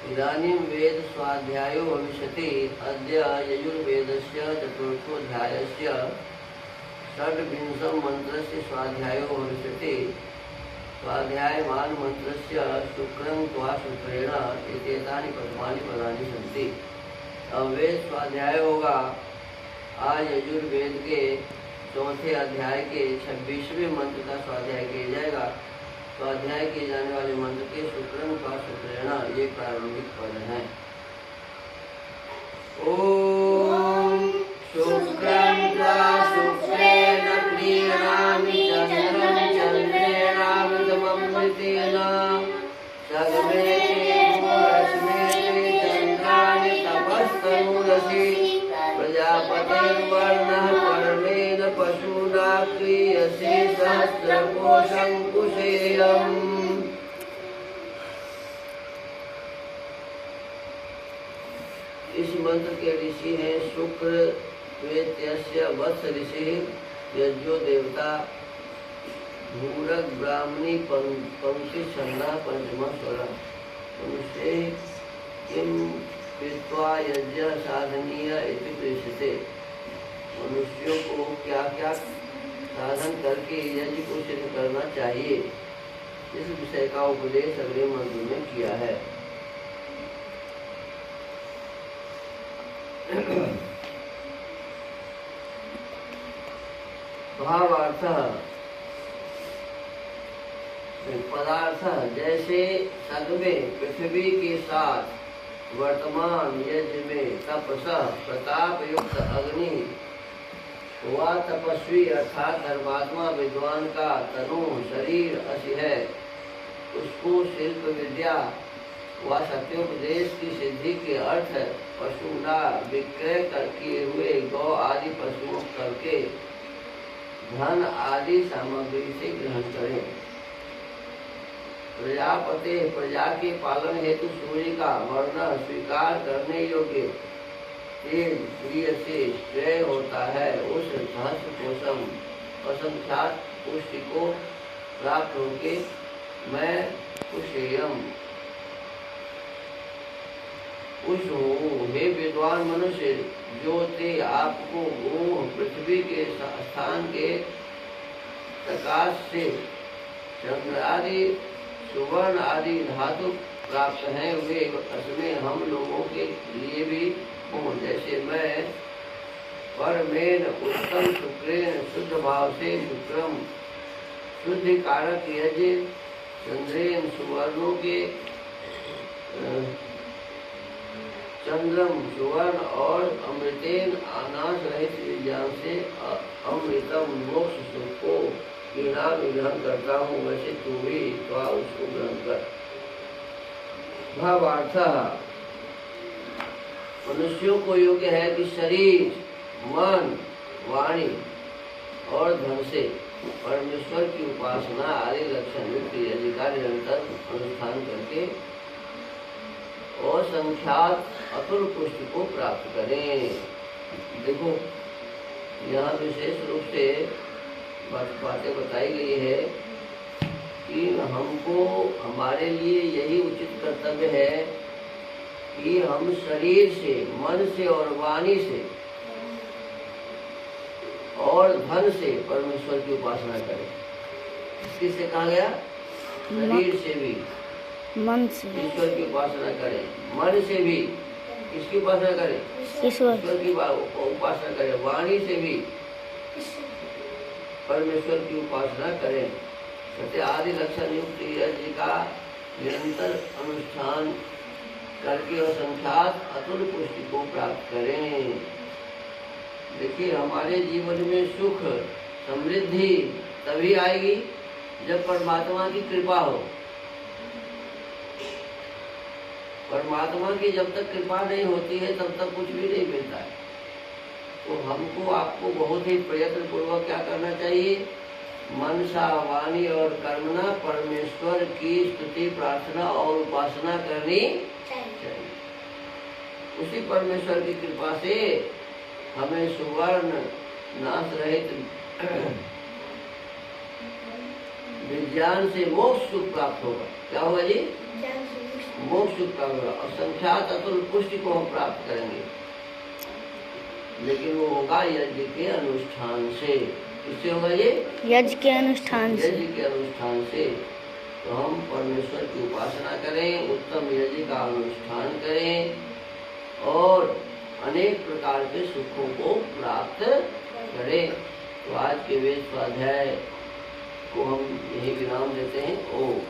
इदानीं वेद स्वाध्यायो भविष्यति। अद्य यजुर्वेदस्य चतुर्थोऽध्यायस्य षड्विंशं मन्त्रस्य स्वाध्यायो भविष्यति। स्वाध्यायमान मन्त्रस्य शुक्रं त्वा शुक्रेण एतेतानि प्रथमानि पदानि सन्ति। अब वेद स्वाध्याय होगा। आज यजुर्वेद के चौथे अध्याय के 26वें मंत्र का स्वाध्याय किया जाएगा। स्वाध्याय किए जाने वाले मंत्र के शुक्रं त्वा शुक्रेण ये प्रारंभिक पद हैं। ओम शुक्रं त्वा शुक्रेण क्रीणामि चन्द्रं चन्द्रेणामृतममृतेन सगमे रश्मे चन्द्राणि तपस्तनूरसि प्रजापतिर्वर्णः परमेन पशूना क्रियसे सहस्रकोशं कुशेयम्। इस मंत्र के ऋषि हैं शुक्र, वेत्यस्य वत्स ऋषि, यज्ञो देवता, भूरक ब्राह्मणी पंक्ति छंदा पंचम स्वर। उनसे किम कृत्वा यज्ञ साधनीय इति पृच्छते। मनुष्यों को क्या क्या साधन करके यज्ञ को सिद्ध करना चाहिए, इस विषय का उपदेश अगले मंत्र में किया है। भावार्थ पदार्थ जैसे सगमे पृथ्वी के साथ वर्तमान यज्ञ में तपसा प्रताप युक्त अग्नि हुआ तपस्वी अर्थात धर्मात्मा विद्वान का तनु शरीर असी है, उसको शिल्प विद्या व सत्योपदेश की सिद्धि के अर्थ पशुना विक्रय किए हुए गौ आदि पशुओं करके धन आदि सामग्री से ग्रहण करें। प्रजापति प्रजा के पालन हेतु सूर्य का वर्ण स्वीकार करने योग्य तेज प्रिय से श्रेय होता है। उस सहस्र कोशम असंख्यात पुष्टि को प्राप्त होके मैं कुशेयम उस हूँ। हे विद्वान मनुष्य, जो ते आपको पृथ्वी के स्थान के प्रकाश से चंद्र आदि सुवर्ण आदि धातु प्राप्त हैं, वे असमें हम लोगों के लिए भी हों। जैसे मैं परमेन उत्तम शुक्रेण शुद्ध भाव से शुक्रम शुद्धि कारक यज्ञ चंद्रेन सुवर्णों के चंद्रम सुवर्ण और अमृतेन अनाश रहित विज्ञान से अमृतम मोक्ष सुख को ग्रहण करता हूँ, वैसे तू भी तो उसको ग्रहण कर। भावार्थ मनुष्यों को योग्य है कि शरीर मन वाणी और धन से परमेश्वर की उपासना आदि लक्षण युक्त यज्ञ का निरंतर अनुष्ठान करके और संख्यात अतुल पुष्टि को प्राप्त करें। देखो यहाँ विशेष रूप से बातें बताई गई है कि हमको हमारे लिए यही उचित कर्तव्य है कि हम शरीर से मन से और वाणी से और धन से परमेश्वर की उपासना करें। किससे कहा गया? शरीर से भी मन से ईश्वर की उपासना करें, मन से भी किसकी उपासना करें? ईश्वर की उपासना करें, वाणी से भी परमेश्वर की उपासना करें। सत्य आदि लक्षण युक्त यज्ञ का निरंतर अनुष्ठान करके और संख्यात अतुल पुष्टि को प्राप्त करें। देखिए, हमारे जीवन में सुख समृद्धि तभी आएगी जब परमात्मा की कृपा हो। परमात्मा की जब तक कृपा नहीं होती है तब तक कुछ भी नहीं मिलता है। तो हमको आपको बहुत ही प्रयत्न पूर्वक क्या करना चाहिए? मनसा वाणी और कर्मणा परमेश्वर की स्तुति प्रार्थना और उपासना करनी चाहिए। उसी परमेश्वर की कृपा से हमें सुवर्ण नाश रहित विज्ञान से मोक्ष सुख प्राप्त होगा। क्या होगा जी? मोक्ष सुख का होगा, असंख्यात अतुल पुष्टि को हम प्राप्त करेंगे, लेकिन वो होगा यज्ञ के अनुष्ठान से। किससे होगा ये? यज्ञ के अनुष्ठान से। यज्ञ के अनुष्ठान से। तो हम परमेश्वर की उपासना करें, उत्तम यज्ञ का अनुष्ठान करें और अनेक प्रकार के सुखों को प्राप्त करें। तो आज के वेद स्वाध्याय को हम यही विराम देते हैं। ओम।